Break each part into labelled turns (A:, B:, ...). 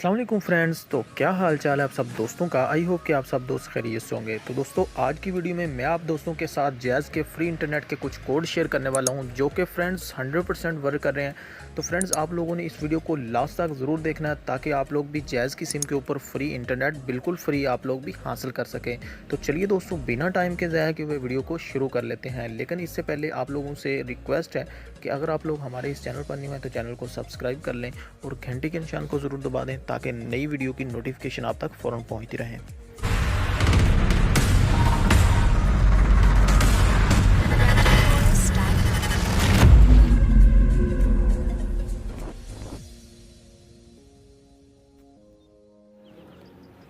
A: अस्सलाम वालेकुम फ्रेंड्स। तो क्या हाल चाल है आप सब दोस्तों का। आई होप कि आप सब दोस्त खैरियत से होंगे। तो दोस्तों आज की वीडियो में मैं आप दोस्तों के साथ जैज़ के फ्री इंटरनेट के कुछ कोड शेयर करने वाला हूं जो कि फ्रेंड्स 100% वर्क कर रहे हैं। तो फ्रेंड्स आप लोगों ने इस वीडियो को लास्ट तक ज़रूर देखना है ताकि आप लोग भी जैज़ की सिम के ऊपर फ्री इंटरनेट बिल्कुल फ्री आप लोग भी हासिल कर सकें। तो चलिए दोस्तों बिना टाइम के ज़ाया किए हुए वीडियो को शुरू कर लेते हैं। लेकिन इससे पहले आप लोगों से रिक्वेस्ट है कि अगर आप लोग हमारे इस चैनल पर नहीं हैं तो चैनल को सब्सक्राइब कर लें और घंटी के निशान को ज़रूर दबा दें ताकि नई वीडियो की नोटिफिकेशन आप तक फ़ौरन पहुंचती रहे।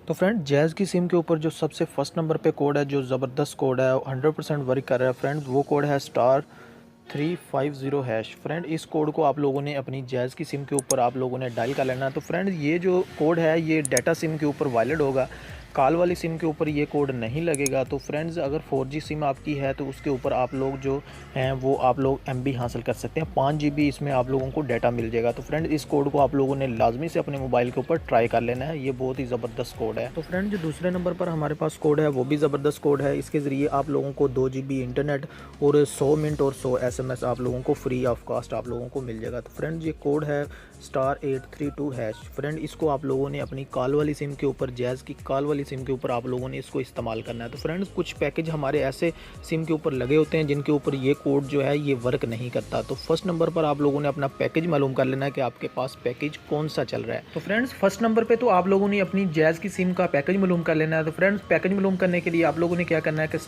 A: तो फ्रेंड जैज़ की सिम के ऊपर जो सबसे फर्स्ट नंबर पे कोड है, जो ज़बरदस्त कोड है, 100% वर्क कर रहा है फ्रेंड्स, वो कोड है *350#। फ्रेंड इस कोड को आप लोगों ने अपनी जैज़ की सिम के ऊपर आप लोगों ने डायल कर लेना है। तो फ्रेंड ये जो कोड है ये डाटा सिम के ऊपर वैलिड होगा, कॉल वाली सिम के ऊपर ये कोड नहीं लगेगा। तो फ्रेंड्स अगर 4G सिम आपकी है तो उसके ऊपर आप लोग जो हैं वो आप लोग MB हासिल कर सकते हैं, 5 GB इसमें आप लोगों को डाटा मिल जाएगा। तो फ्रेंड इस कोड को आप लोगों ने लाजमी से अपने मोबाइल के ऊपर ट्राई कर लेना है, ये बहुत ही ज़बरदस्त कोड है। तो फ्रेंड जो दूसरे नंबर पर हमारे पास कोड है वो भी ज़बरदस्त कोड है। इसके ज़रिए आप लोगों को 2 GB इंटरनेट और 100 मिनट और 100 SMS आप लोगों को फ्री ऑफ कॉस्ट आप लोगों को मिल जाएगा। तो फ्रेंड ये कोड है *832#। फ्रेंड इसको आप लोगों ने अपनी कॉल वाली सिम के ऊपर, जैज़ की कॉल वाली सिम के ऊपर आप लोगों ने इसको इस्तेमाल करना है। तो फ्रेंड्स कुछ पैकेज हमारे ऐसे सिम के ऊपर लगे होते हैं जिनके ऊपर ये कोड जो है ये वर्क नहीं करता। तो फर्स्ट नंबर पर आप लोगों ने अपना पैकेज मालूम कर लेना है कि आपके पास पैकेज कौन सा चल रहा है। तो फ्रेंड्स फर्स्ट नंबर पे तो आप लोगों ने अपनी जैज़ की सिम का पैकेज मालूम कर लेना है। तो फ्रेंड्स पैकेज मालूम करने के लिए आप लोगों ने क्या करना है कि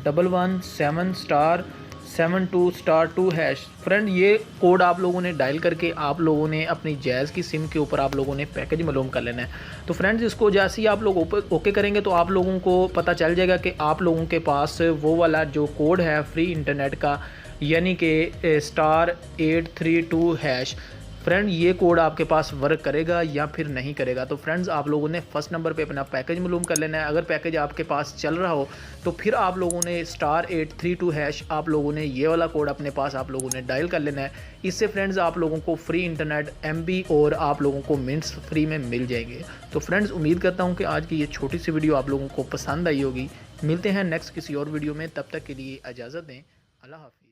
A: *117*72*2#। फ्रेंड ये कोड आप लोगों ने डायल करके आप लोगों ने अपनी जैज़ की सिम के ऊपर आप लोगों ने पैकेज मालूम कर लेना है। तो फ्रेंड्स इसको जैसे ही आप लोग ओके करेंगे तो आप लोगों को पता चल जाएगा कि आप लोगों के पास वो वाला जो कोड है फ्री इंटरनेट का, यानी कि *832#। फ्रेंड ये कोड आपके पास वर्क करेगा या फिर नहीं करेगा। तो फ्रेंड्स आप लोगों ने फर्स्ट नंबर पे अपना पैकेज मालूम कर लेना है। अगर पैकेज आपके पास चल रहा हो तो फिर आप लोगों ने *832# आप लोगों ने ये वाला कोड अपने पास आप लोगों ने डायल कर लेना है। इससे फ्रेंड्स आप लोगों को फ्री इंटरनेट MB और आप लोगों को मिनट्स फ्री में मिल जाएंगे। तो फ्रेंड्स उम्मीद करता हूँ कि आज की ये छोटी सी वीडियो आप लोगों को पसंद आई होगी। मिलते हैं नेक्स्ट किसी और वीडियो में, तब तक के लिए इजाज़त दें। अल्लाह हाफ़िज़।